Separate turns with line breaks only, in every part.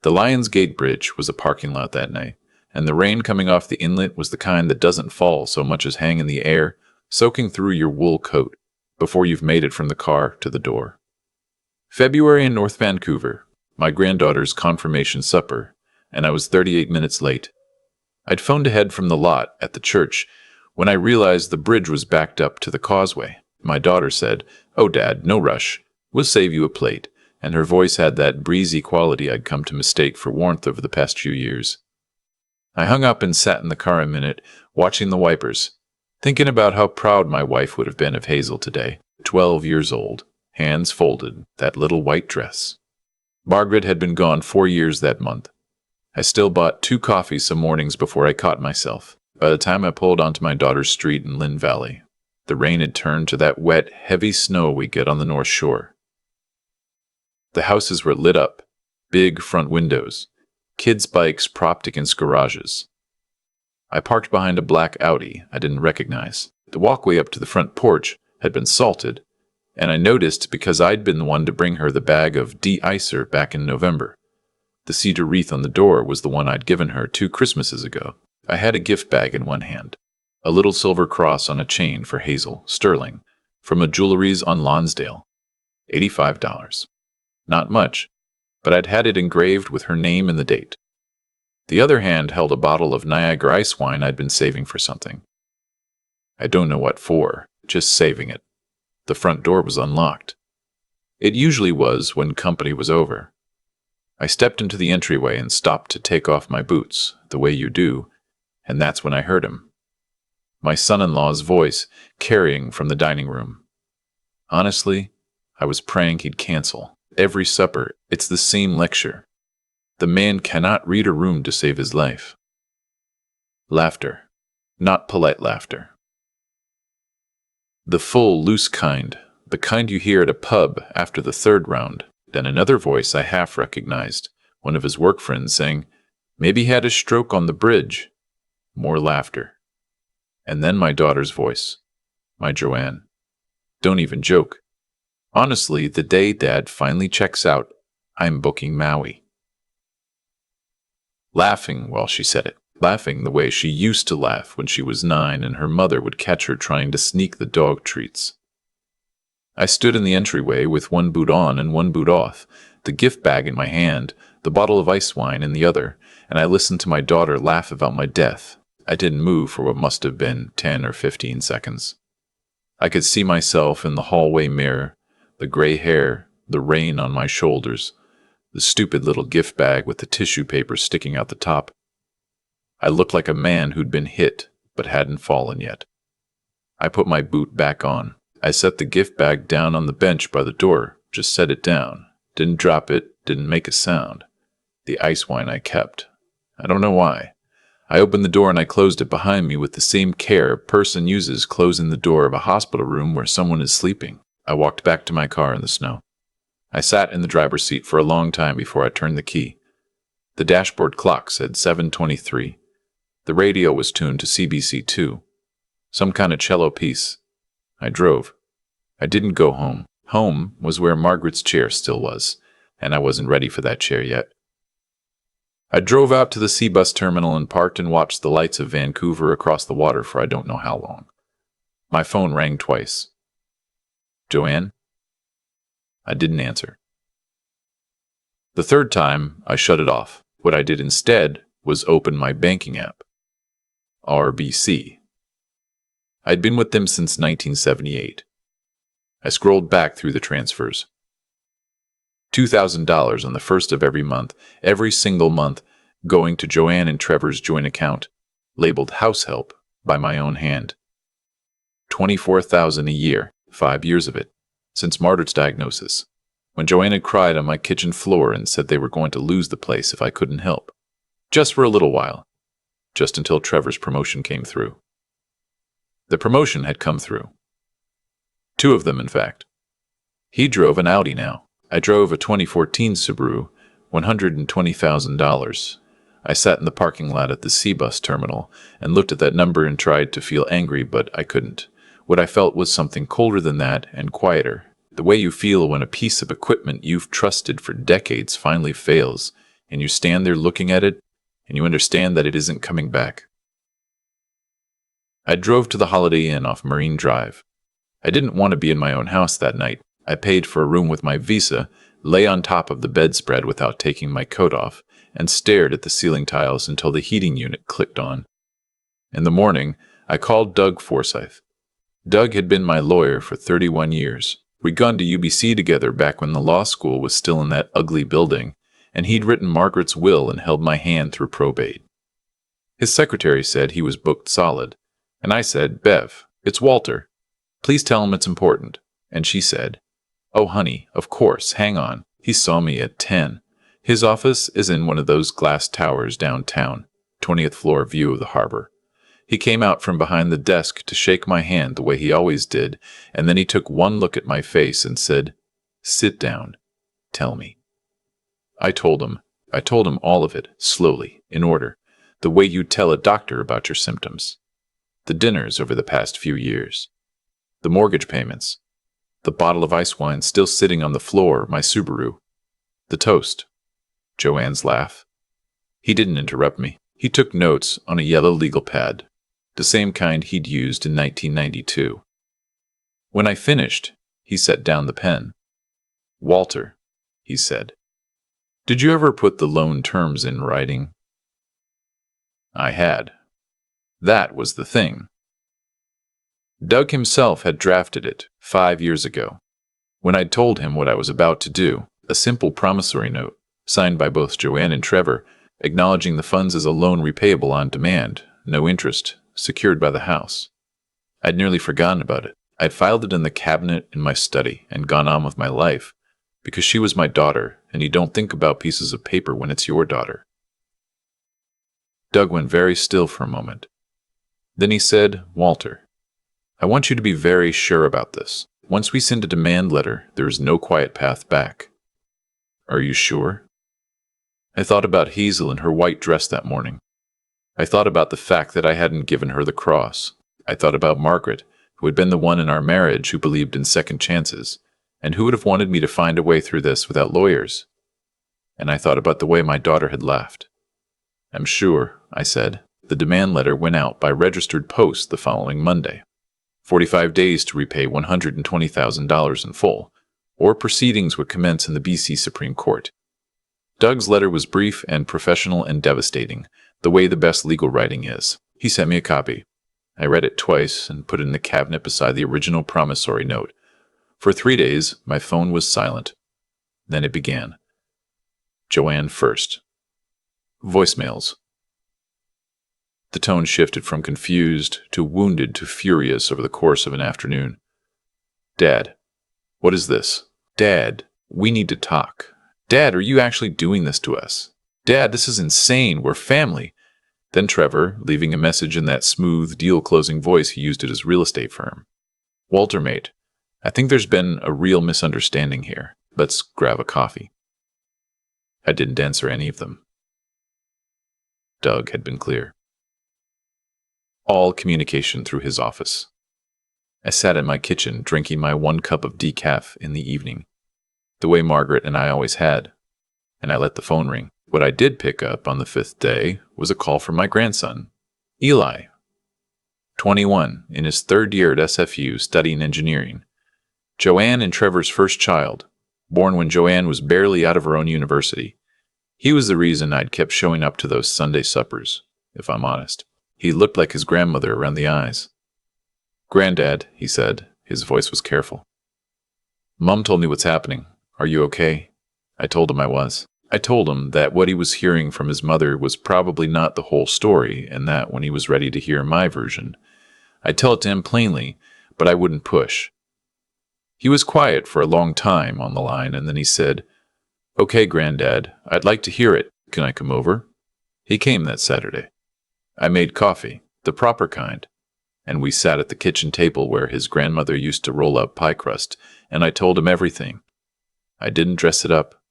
The Lions Gate Bridge was a parking lot that night, and the rain coming off the inlet was the kind that doesn't fall so much as hang in the air, soaking through your wool coat before you've made it from the car to the door. February in North Vancouver, my granddaughter's confirmation supper, and I was 38 minutes late. I'd phoned ahead from the lot at the church when I realized the bridge was backed up to the causeway. My daughter said, "Oh, Dad, no rush. We'll save you a plate," and her voice had that breezy quality I'd come to mistake for warmth over the past few years. I hung up and sat in the car a minute, watching the wipers, thinking about how proud my wife would have been of Hazel today, 12 years old, hands folded, that little white dress. Margaret had been gone 4 years that month. I still bought 2 coffees some mornings before I caught myself. By the time I pulled onto my daughter's street in Lynn Valley, the rain had turned to that wet, heavy snow we get on the North Shore. The houses were lit up, big front windows, kids' bikes propped against garages. I parked behind a black Audi I didn't recognize. The walkway up to the front porch had been salted, and I noticed because I'd been the one to bring her the bag of de-icer back in November. The cedar wreath on the door was the one I'd given her 2 Christmases ago. I had a gift bag in one hand, a little silver cross on a chain for Hazel, sterling, from a jewelry's on Lonsdale. $85. Not much, but I'd had it engraved with her name and the date. The other hand held a bottle of Niagara ice wine I'd been saving for something. I don't know what for, just saving it. The front door was unlocked. It usually was when company was over. I stepped into the entryway and stopped to take off my boots, the way you do, and that's when I heard him. My son-in-law's voice carrying from the dining room. Honestly, I was praying he'd cancel. Every supper, it's the same lecture. The man cannot read a room to save his life. Laughter. Not polite laughter. The full, loose kind, the kind you hear at a pub after the 3rd round. Then another voice I half recognized, one of his work friends saying, "Maybe he had a stroke on the bridge." More laughter. And then my daughter's voice. My Joanne. Don't even joke. Honestly, the day Dad finally checks out, I'm booking Maui. Laughing while she said it. Laughing the way she used to laugh when she was 9 and her mother would catch her trying to sneak the dog treats. I stood in the entryway with one boot on and one boot off, the gift bag in my hand, the bottle of ice wine in the other, and I listened to my daughter laugh about my death. I didn't move for what must have been 10 or 15 seconds. I could see myself in the hallway mirror, the gray hair, the rain on my shoulders, the stupid little gift bag with the tissue paper sticking out the top. I looked like a man who'd been hit, but hadn't fallen yet. I put my boot back on. I set the gift bag down on the bench by the door, just set it down. Didn't drop it, didn't make a sound. The ice wine I kept. I don't know why. I opened the door and I closed it behind me with the same care a person uses closing the door of a hospital room where someone is sleeping. I walked back to my car in the snow. I sat in the driver's seat for a long time before I turned the key. The dashboard clock said 7:23. The radio was tuned to CBC2. Some kind of cello piece. I drove. I didn't go home. Home was where Margaret's chair still was, and I wasn't ready for that chair yet. I drove out to the C-bus terminal and parked and watched the lights of Vancouver across the water for I don't know how long. My phone rang twice. Joanne? I didn't answer. The 3rd time, I shut it off. What I did instead was open my banking app. RBC. I'd been with them since 1978. I scrolled back through the transfers. $2,000 on the 1st of every month, every single month, going to Joanne and Trevor's joint account, labeled house help by my own hand. $24,000 a year, 5 years of it, since Margaret's diagnosis, when Joanne had cried on my kitchen floor and said they were going to lose the place if I couldn't help. Just for a little while. Just until Trevor's promotion came through. The promotion had come through. 2 of them, in fact. He drove an Audi now. I drove a 2014 Subaru, $120,000. I sat in the parking lot at the C-bus terminal and looked at that number and tried to feel angry, but I couldn't. What I felt was something colder than that and quieter. The way you feel when a piece of equipment you've trusted for decades finally fails, and you stand there looking at it, and you understand that it isn't coming back. I drove to the Holiday Inn off Marine Drive. I didn't want to be in my own house that night. I paid for a room with my visa, lay on top of the bedspread without taking my coat off, and stared at the ceiling tiles until the heating unit clicked on. In the morning, I called Doug Forsyth. Doug had been my lawyer for 31 years. We'd gone to UBC together back when the law school was still in that ugly building, and he'd written Margaret's will and held my hand through probate. His secretary said he was booked solid, and I said, "Bev, it's Walter. Please tell him it's important." And she said, "Oh, honey, of course, hang on." He saw me at 10. His office is in one of those glass towers downtown, 20th floor view of the harbor. He came out from behind the desk to shake my hand the way he always did, and then he took one look at my face and said, "Sit down. Tell me." I told him all of it, slowly, in order, the way you'd tell a doctor about your symptoms. The dinners over the past few years. The mortgage payments. The bottle of ice wine still sitting on the floor, my Subaru. The toast. Joanne's laugh. He didn't interrupt me. He took notes on a yellow legal pad, the same kind he'd used in 1992. When I finished, he set down the pen. "Walter," he said, "did you ever put the loan terms in writing?" I had. That was the thing. Doug himself had drafted it 5 years ago. When I'd told him what I was about to do, a simple promissory note, signed by both Joanne and Trevor, acknowledging the funds as a loan repayable on demand, no interest, secured by the house. I'd nearly forgotten about it. I'd filed it in the cabinet in my study and gone on with my life, because she was my daughter, and you don't think about pieces of paper when it's your daughter. Doug went very still for a moment. Then he said, "Walter, I want you to be very sure about this. Once we send a demand letter, there is no quiet path back." "Are you sure?" I thought about Hazel in her white dress that morning. I thought about the fact that I hadn't given her the cross. I thought about Margaret, who had been the one in our marriage who believed in second chances, and who would have wanted me to find a way through this without lawyers. And I thought about the way my daughter had laughed. "I'm sure," I said. The demand letter went out by registered post the following Monday. 45 days to repay $120,000 in full, or proceedings would commence in the BC Supreme Court. Doug's letter was brief and professional and devastating, the way the best legal writing is. He sent me a copy. I read it twice and put it in the cabinet beside the original promissory note. For 3 days, my phone was silent. Then it began. Joanne first. Voicemails. The tone shifted from confused to wounded to furious over the course of an afternoon. "Dad, what is this? Dad, we need to talk. Dad, are you actually doing this to us? Dad, this is insane. We're family." Then Trevor, leaving a message in that smooth, deal-closing voice he used at his real estate firm. "Walter, mate, I think there's been a real misunderstanding here. Let's grab a coffee." I didn't answer any of them. Doug had been clear. All communication through his office. I sat in my kitchen drinking my 1 cup of decaf in the evening, the way Margaret and I always had, and I let the phone ring. What I did pick up on the 5th day was a call from my grandson, Eli, 21, in his 3rd year at SFU studying engineering. Joanne and Trevor's first child, born when Joanne was barely out of her own university. He was the reason I'd kept showing up to those Sunday suppers, if I'm honest. He looked like his grandmother around the eyes. "Granddad," he said. His voice was careful. "Mom told me what's happening. Are you okay?" I told him I was. I told him that what he was hearing from his mother was probably not the whole story, and that when he was ready to hear my version, I'd tell it to him plainly, but I wouldn't push. He was quiet for a long time on the line, and then he said, "Okay, Granddad, I'd like to hear it. Can I come over?" He came that Saturday. I made coffee, the proper kind, and we sat at the kitchen table where his grandmother used to roll up pie crust, and I told him everything. I didn't dress it up.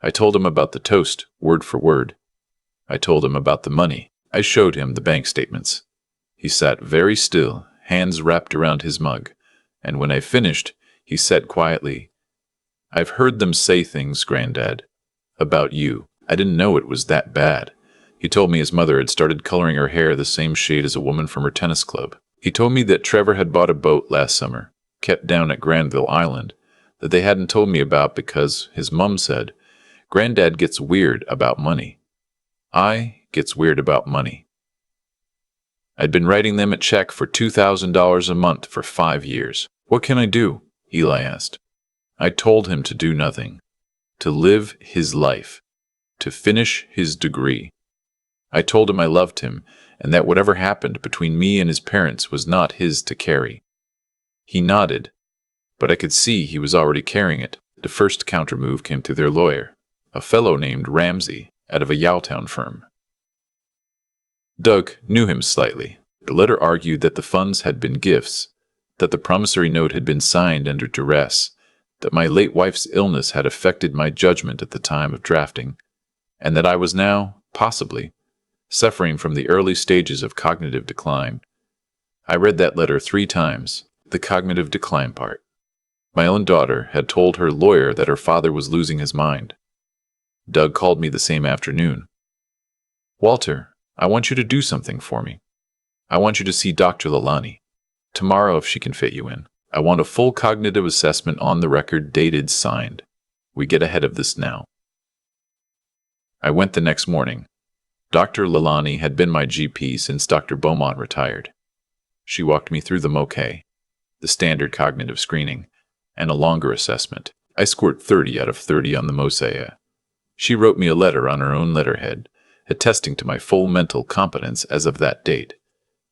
I told him about the toast, word for word. I told him about the money. I showed him the bank statements. He sat very still, hands wrapped around his mug, and when I finished, he said quietly, "I've heard them say things, Granddad, about you. I didn't know it was that bad. He told me his mother had started coloring her hair the same shade as a woman from her tennis club. He told me that Trevor had bought a boat last summer, kept down at Granville Island, that they hadn't told me about because his mum said, "Granddad gets weird about money. I gets weird about money." I'd been writing them a check for $2,000 a month for 5 years. "What can I do?" Eli asked. I told him to do nothing, to live his life, to finish his degree. I told him I loved him, and that whatever happened between me and his parents was not his to carry. He nodded, but I could see he was already carrying it. The first countermove came through their lawyer, a fellow named Ramsey, out of a Yowtown firm. Doug knew him slightly. The letter argued that the funds had been gifts, that the promissory note had been signed under duress, that my late wife's illness had affected my judgment at the time of drafting, and that I was now, possibly, suffering from the early stages of cognitive decline. I read that letter 3 times, the cognitive decline part. My own daughter had told her lawyer that her father was losing his mind. Doug called me the same afternoon. "Walter, I want you to do something for me. I want you to see Dr. Lalani. Tomorrow, if she can fit you in. I want a full cognitive assessment on the record, dated, signed. We get ahead of this now." I went the next morning. Dr. Lalani had been my GP since Dr. Beaumont retired. She walked me through the MOCA, the standard cognitive screening, and a longer assessment. I scored 30 out of 30 on the MOCA. She wrote me a letter on her own letterhead, attesting to my full mental competence as of that date,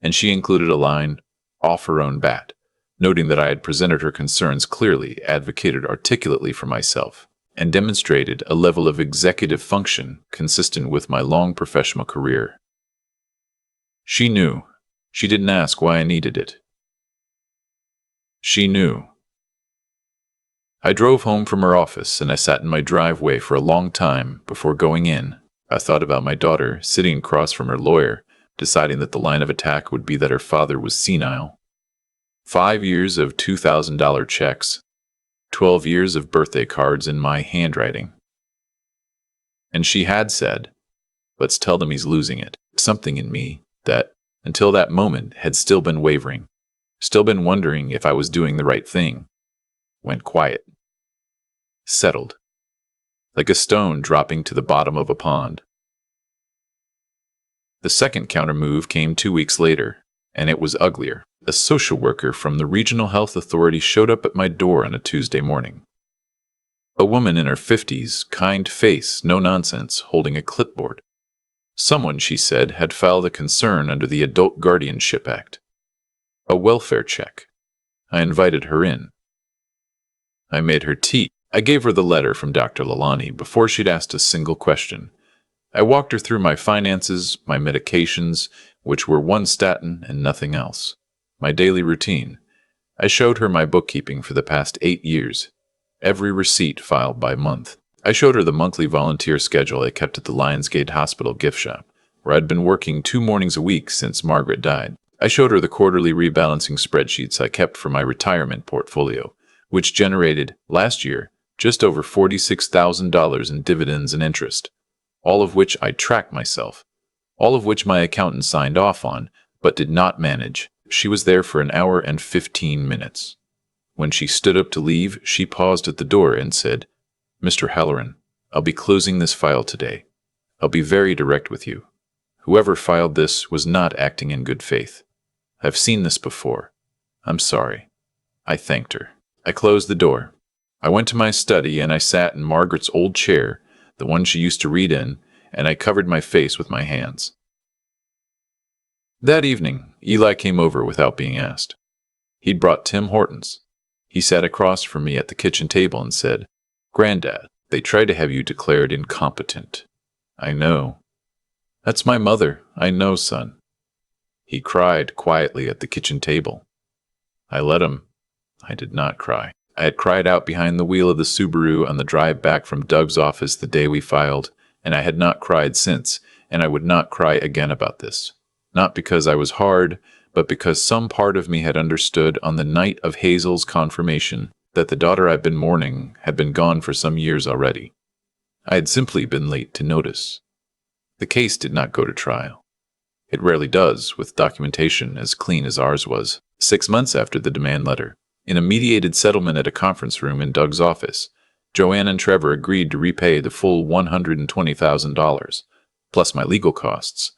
and she included a line off her own bat, noting that I had presented her concerns clearly, advocated articulately for myself, and demonstrated a level of executive function consistent with my long professional career. She knew. She didn't ask why I needed it. She knew. I drove home from her office, and I sat in my driveway for a long time before going in. I thought about my daughter sitting across from her lawyer, deciding that the line of attack would be that her father was senile. 5 years of $2,000 checks, 12 years of birthday cards in my handwriting. And she had said, "Let's tell them he's losing it." Something in me that, until that moment, had still been wavering, still been wondering if I was doing the right thing, went quiet, settled, like a stone dropping to the bottom of a pond. The second counter-move came 2 weeks later, and it was uglier. A social worker from the Regional Health Authority showed up at my door on a Tuesday morning. A woman in her 50s, kind face, no nonsense, holding a clipboard. Someone, she said, had filed a concern under the Adult Guardianship Act. A welfare check. I invited her in. I made her tea. I gave her the letter from Dr. Lalani before she'd asked a single question. I walked her through my finances, my medications, which were 1 statin and nothing else, my daily routine. I showed her my bookkeeping for the past 8 years, every receipt filed by month. I showed her the monthly volunteer schedule I kept at the Lionsgate Hospital gift shop, where I'd been working 2 mornings a week since Margaret died. I showed her the quarterly rebalancing spreadsheets I kept for my retirement portfolio, which generated, last year, just over $46,000 in dividends and interest, all of which I tracked myself, all of which my accountant signed off on, but did not manage. She was there for 1 hour and 15 minutes. When she stood up to leave, she paused at the door and said, "Mr. Halloran, I'll be closing this file today. I'll be very direct with you. Whoever filed this was not acting in good faith. I've seen this before. I'm sorry." I thanked her. I closed the door. I went to my study and I sat in Margaret's old chair, the one she used to read in, and I covered my face with my hands. That evening, Eli came over without being asked. He'd brought Tim Hortons. He sat across from me at the kitchen table and said, "Granddad, they tried to have you declared incompetent." "I know." "That's my mother. I know, son." He cried quietly at the kitchen table. I let him. I did not cry. I had cried out behind the wheel of the Subaru on the drive back from Doug's office the day we filed, and I had not cried since, and I would not cry again about this. Not because I was hard, but because some part of me had understood on the night of Hazel's confirmation that the daughter I'd been mourning had been gone for some years already. I had simply been late to notice. The case did not go to trial. It rarely does, with documentation as clean as ours was. 6 months after the demand letter, in a mediated settlement at a conference room in Doug's office, Joanne and Trevor agreed to repay the full $120,000, plus my legal costs,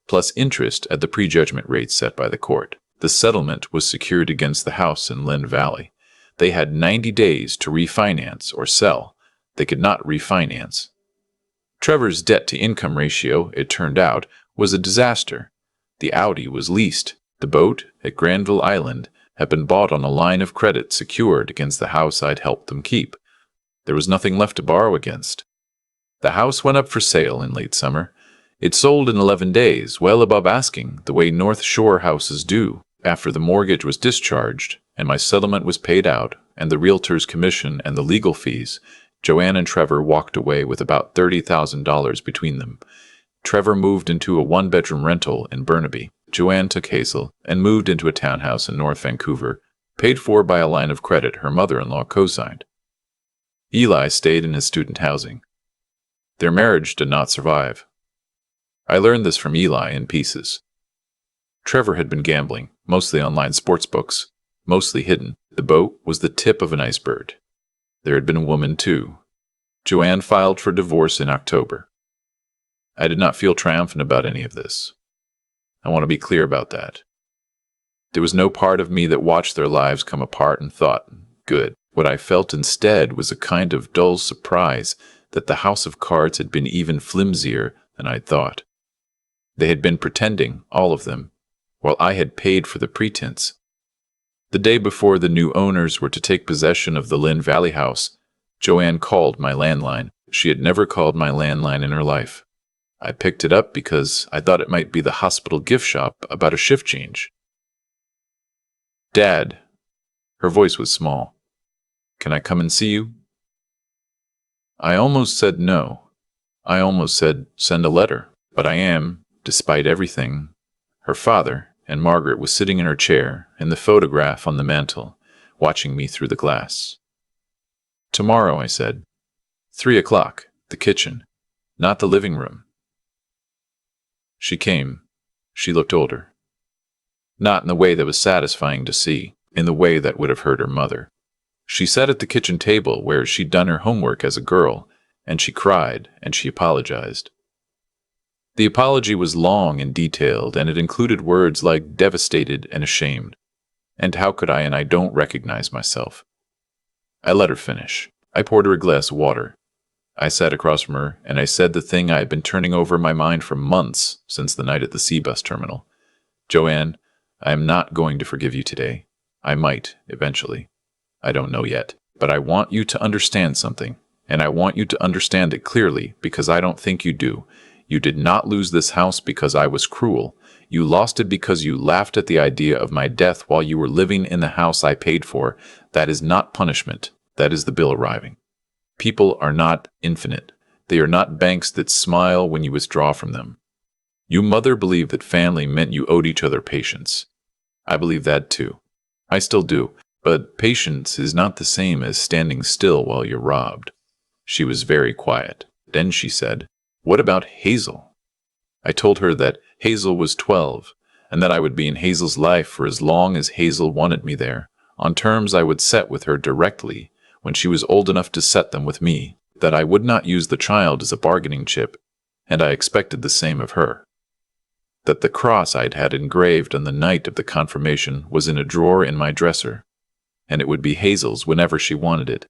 plus interest at the prejudgment rate set by the court. The settlement was secured against the house in Lynn Valley. They had 90 days to refinance or sell. They could not refinance. Trevor's debt-to-income ratio, it turned out, was a disaster. The Audi was leased. The boat at Granville Island had been bought on a line of credit secured against the house I'd helped them keep. There was nothing left to borrow against. The house went up for sale in late summer. It sold in 11 days, well above asking, the way North Shore houses do. After the mortgage was discharged, and my settlement was paid out, and the realtor's commission and the legal fees, Joanne and Trevor walked away with about $30,000 between them. Trevor moved into a one-bedroom rental in Burnaby. Joanne took Hazel and moved into a townhouse in North Vancouver, paid for by a line of credit her mother-in-law co-signed. Eli stayed in his student housing. Their marriage did not survive. I learned this from Eli in pieces. Trevor had been gambling, mostly online sports books, mostly hidden. The boat was the tip of an iceberg. There had been a woman, too. Joanne filed for divorce in October. I did not feel triumphant about any of this. I want to be clear about that. There was no part of me that watched their lives come apart and thought, good. What I felt instead was a kind of dull surprise that the house of cards had been even flimsier than I'd thought. They had been pretending, all of them, while I had paid for the pretense. The day before the new owners were to take possession of the Lynn Valley house, Joanne called my landline. She had never called my landline in her life. I picked it up because I thought it might be the hospital gift shop about a shift change. Dad. Her voice was small. Can I come and see you? I almost said no. I almost said send a letter. But I am, despite everything. Her father, and Margaret was sitting in her chair, in the photograph on the mantel, watching me through the glass. Tomorrow, I said. 3 o'clock, the kitchen, not the living room. She came. She looked older. Not in the way that was satisfying to see, in the way that would have hurt her mother. She sat at the kitchen table where she'd done her homework as a girl, and she cried, and she apologized. The apology was long and detailed, and it included words like devastated and ashamed. And how could I, and I don't recognize myself. I let her finish. I poured her a glass of water. I sat across from her, and I said the thing I had been turning over in my mind for months since the night at the C-bus terminal. Joanne, I am not going to forgive you today. I might, eventually. I don't know yet. But I want you to understand something, and I want you to understand it clearly because I don't think you do. You did not lose this house because I was cruel. You lost it because you laughed at the idea of my death while you were living in the house I paid for. That is not punishment. That is the bill arriving. People are not infinite. They are not banks that smile when you withdraw from them. Your mother believed that family meant you owed each other patience. I believe that too. I still do. But patience is not the same as standing still while you're robbed. She was very quiet. Then she said, "What about Hazel?" I told her that Hazel was 12, and that I would be in Hazel's life for as long as Hazel wanted me there, on terms I would set with her directly when she was old enough to set them with me, that I would not use the child as a bargaining chip, and I expected the same of her. That the cross I'd had engraved on the night of the confirmation was in a drawer in my dresser, and it would be Hazel's whenever she wanted it,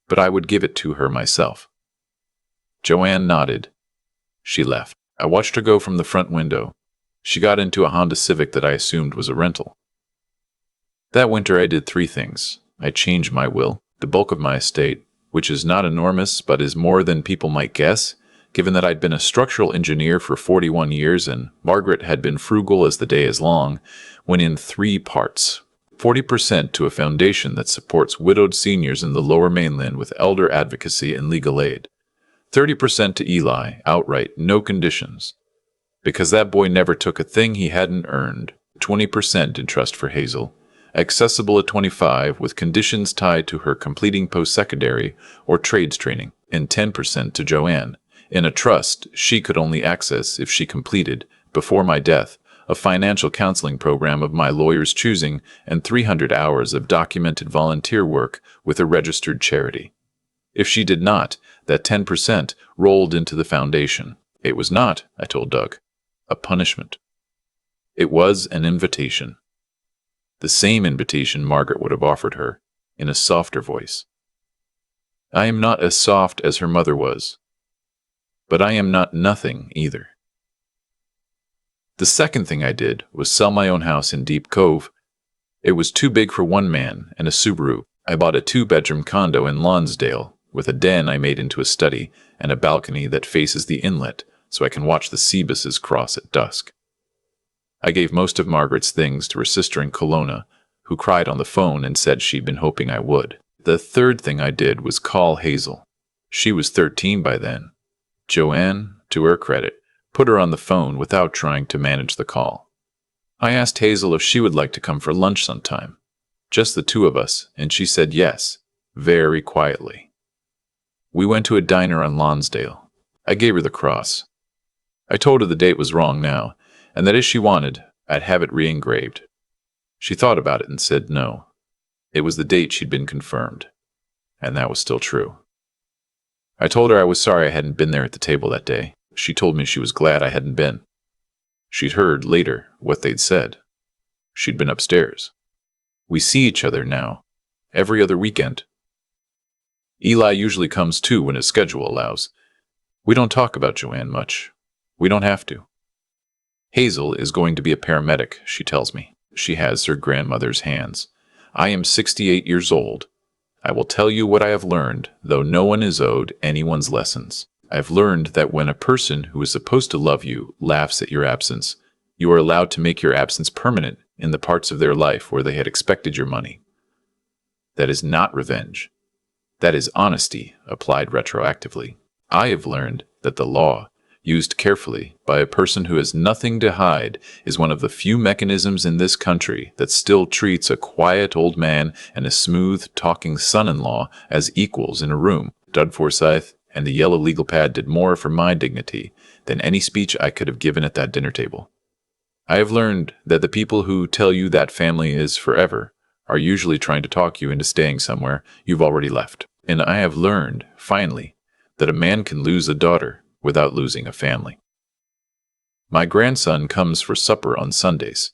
but I would give it to her myself. Joanne nodded. She left. I watched her go from the front window. She got into a Honda Civic that I assumed was a rental. That winter I did 3 things. I changed my will, the bulk of my estate, which is not enormous but is more than people might guess, given that I'd been a structural engineer for 41 years and Margaret had been frugal as the day is long, went in 3 parts. 40% to a foundation that supports widowed seniors in the Lower Mainland with elder advocacy and legal aid. 30% to Eli, outright, no conditions. Because that boy never took a thing he hadn't earned. 20% in trust for Hazel. accessible at 25 with conditions tied to her completing post-secondary or trades training, and 10% to Joanne, in a trust she could only access if she completed, before my death, a financial counseling program of my lawyer's choosing and 300 hours of documented volunteer work with a registered charity. If she did not, that 10% rolled into the foundation. It was not, I told Doug, a punishment. It was an invitation. The same invitation Margaret would have offered her, in a softer voice. I am not as soft as her mother was, but I am not nothing either. The second thing I did was sell my own house in Deep Cove. It was too big for one man and a Subaru. I bought a 2-bedroom condo in Lonsdale with a den I made into a study and a balcony that faces the inlet so I can watch the sea buses cross at dusk. I gave most of Margaret's things to her sister in Kelowna, who cried on the phone and said she'd been hoping I would. The third thing I did was call Hazel. She was 13 by then. Joanne, to her credit, put her on the phone without trying to manage the call. I asked Hazel if she would like to come for lunch sometime, just the two of us, and she said yes, very quietly. We went to a diner on Lonsdale. I gave her the cross. I told her the date was wrong now, and that if she wanted, I'd have it re-engraved. She thought about it and said no. It was the date she'd been confirmed, and that was still true. I told her I was sorry I hadn't been there at the table that day. She told me she was glad I hadn't been. She'd heard later what they'd said. She'd been upstairs. We see each other now, every other weekend. Eli usually comes too when his schedule allows. We don't talk about Joanne much. We don't have to. Hazel is going to be a paramedic, she tells me. She has her grandmother's hands. I am 68 years old. I will tell you what I have learned, though no one is owed anyone's lessons. I have learned that when a person who is supposed to love you laughs at your absence, you are allowed to make your absence permanent in the parts of their life where they had expected your money. That is not revenge. That is honesty applied retroactively. I have learned that the law, used carefully by a person who has nothing to hide, is one of the few mechanisms in this country that still treats a quiet old man and a smooth-talking son-in-law as equals in a room. Doug Forsyth and the yellow legal pad did more for my dignity than any speech I could have given at that dinner table. I have learned that the people who tell you that family is forever are usually trying to talk you into staying somewhere you've already left. And I have learned, finally, that a man can lose a daughter without losing a family. My grandson comes for supper on Sundays.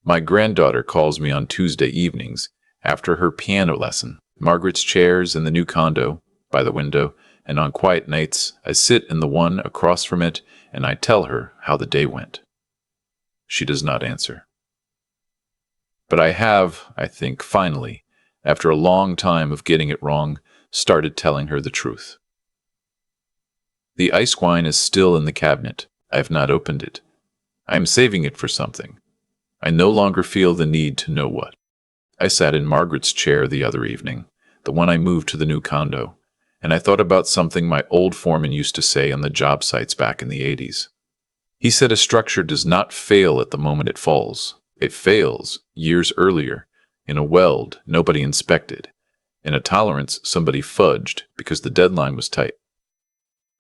My granddaughter calls me on Tuesday evenings after her piano lesson. Margaret's chair's in the new condo by the window, and on quiet nights I sit in the one across from it and I tell her how the day went. She does not answer. But I have, I think, finally, after a long time of getting it wrong, started telling her the truth. The ice wine is still in the cabinet. I have not opened it. I am saving it for something. I no longer feel the need to know what. I sat in Margaret's chair the other evening, the one I moved to the new condo, and I thought about something my old foreman used to say on the job sites back in the 80s. He said a structure does not fail at the moment it falls. It fails years earlier, in a weld nobody inspected, in a tolerance somebody fudged because the deadline was tight.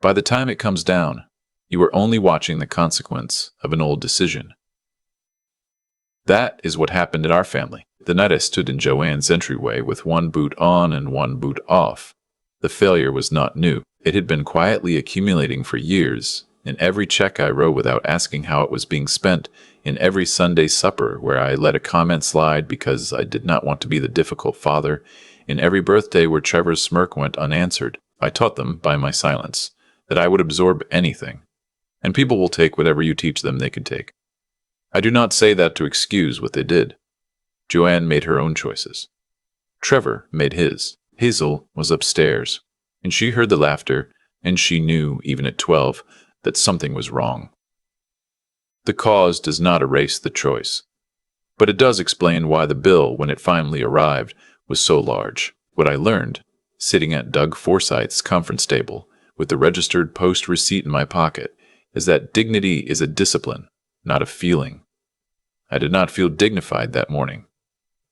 By the time it comes down, you are only watching the consequence of an old decision. That is what happened in our family. The night I stood in Joanne's entryway with one boot on and one boot off. The failure was not new. It had been quietly accumulating for years, in every check I wrote without asking how it was being spent, in every Sunday supper where I let a comment slide because I did not want to be the difficult father, in every birthday where Trevor's smirk went unanswered. I taught them, by my silence, that I would absorb anything, and people will take whatever you teach them they can take. I do not say that to excuse what they did. Joanne made her own choices. Trevor made his. Hazel was upstairs, and she heard the laughter, and she knew, even at 12, that something was wrong. The cause does not erase the choice, but it does explain why the bill, when it finally arrived, was so large. What I learned, sitting at Doug Forsyth's conference table, with the registered post receipt in my pocket, is that dignity is a discipline, not a feeling. I did not feel dignified that morning.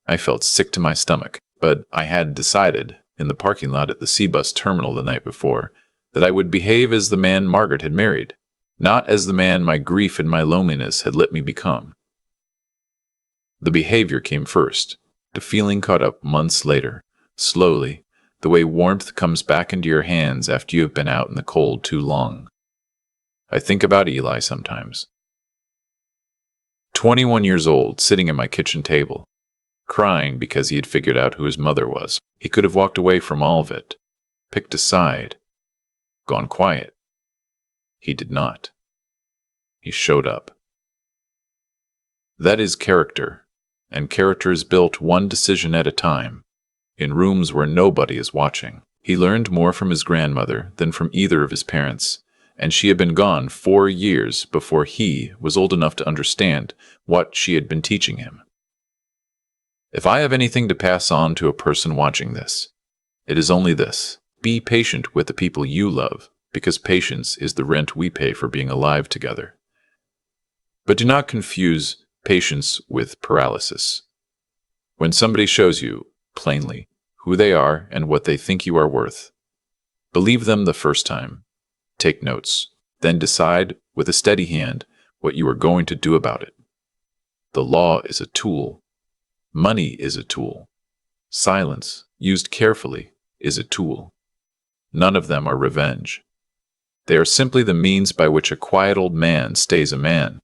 I felt sick to my stomach, but I had decided, in the parking lot at the C-Bus terminal the night before, that I would behave as the man Margaret had married, not as the man my grief and my loneliness had let me become. The behavior came first. The feeling caught up months later, slowly, the way warmth comes back into your hands after you have been out in the cold too long. I think about Eli sometimes. 21 years old, sitting at my kitchen table, crying because he had figured out who his mother was. He could have walked away from all of it, picked a side, gone quiet. He did not. He showed up. That is character, and character is built one decision at a time, in rooms where nobody is watching. He learned more from his grandmother than from either of his parents, and she had been gone 4 years before he was old enough to understand what she had been teaching him. If I have anything to pass on to a person watching this, it is only this: be patient with the people you love, because patience is the rent we pay for being alive together. But do not confuse patience with paralysis. When somebody shows you, plainly, who they are and what they think you are worth, believe them the first time, take notes, then decide with a steady hand what you are going to do about it. The law is a tool. Money is a tool. Silence, used carefully, is a tool. None of them are revenge. They are simply the means by which a quiet old man stays a man,